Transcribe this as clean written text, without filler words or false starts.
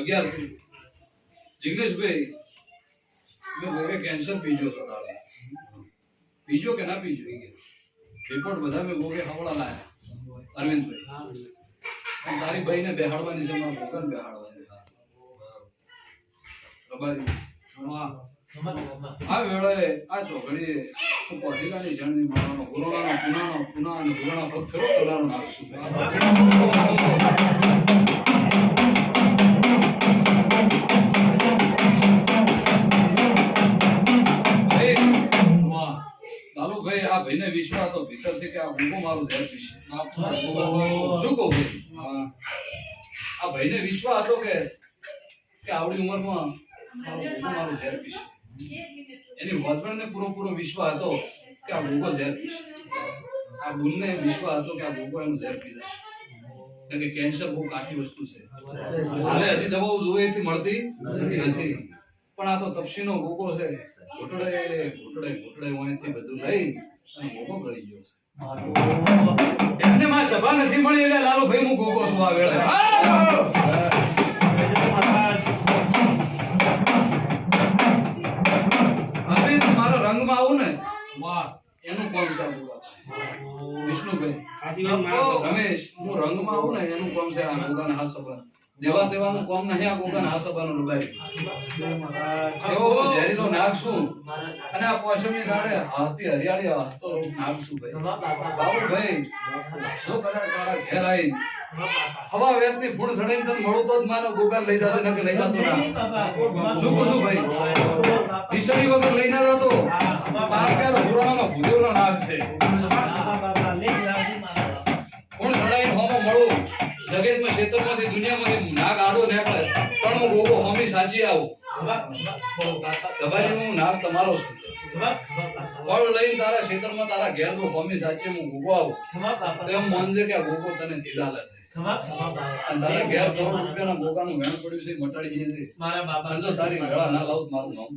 11 જિગ્નેશભાઈ મેં બોગે કેન્સર પીજો તો તારે પીજો કે ના પીજો રિપોર્ટ બધા મેં બોગે હવળા લાયા અરવિંદભાઈ અને તારી ભાઈને બેહાડવાની છે મારા ભોગન બેહાડવાની રબારી આ વેળાએ આ ચોઘડીએ તો પોટીલાની જણની મારવાનો ગુરોણાનો પુના અને ગુરોણા પર ફેરો તલારો નાખશું લાલુભાઈ આ ભાઈને વિશ્વાસ હતો ભીતરથી કે આ ગુંગો મારું ઝેર પીશે શું કહું ભાઈ આ ભાઈને વિશ્વાસ હતો કે આવડી ઉંમરમાં મારું ઝેર પીશે એની હસબન્ડને પૂરો વિશ્વાસ હતો કે આ ગુંગો ઝેર પીશે આ ગુણને વિશ્વાસ હતો કે આ ગુંગો એનું ઝેર પીધા કારણ કે કેન્સર બહુ કાઠી વસ્તુ છે હાલે હજી દવાઓ જોઈએ એટલી મળતી નથી પણ આ તો તપસીનો ગોગો છે ઘોટડે અહીંથી બધું લઈ અને ગોગો ગળી ગયો એમને માં સભા નથી મળી એટલે લાલુભાઈ હું ગોગો છું આ વેળે હવે મારા રંગમાં આવું ને એનું કોમ છે વિષ્ણુભાઈ રમેશ હું રંગમાં આવું ને એનું કોમ છે આ ગોગાના હાથ સભા દેવા દેવાનું કોમ નહીં આ ગોગાના હાથ સભાનું ડુબાઈ એવો ઝેરીલો નાખશું અને આ પોષમની ગાડે હાથી હરિયાળી હસતો નાખશું ભાઈ બાબુભાઈ શું કરે તારા ઘેર આવી હવા વેતની ફૂડ સડાઈને તને મળું તો જ મારો ગોગા લઈ જતો નકે લઈ જતો ના શું કહું ભાઈ ઈશ્વરી વગર લઈ ના જતો પારક્યા તો પુરાણો ભૂદેવનો નાગ છે કોણ સડાઈને હોમો મળું જગતમાં ક્ષેત્રમાંથી દુનિયામાંથી નાગ આડો નીકળે પણ હું ગોગો હોમી સાચી આવું દબાજી હું નાગ તમારો છું ફળ લઈને તારા ક્ષેત્રમાં તારા ઘેર નો હોમી સાચી હું ગોગો આવું તો એમ માનજે કે આ ગોગો તને દીધા લે અને તારા ઘેર કરોડ રૂપિયાના ગોગાનું વેણ પડ્યું છે મટાડી દે છે મારા બાપા જો તારી વેળા ના લાવ મારું નામ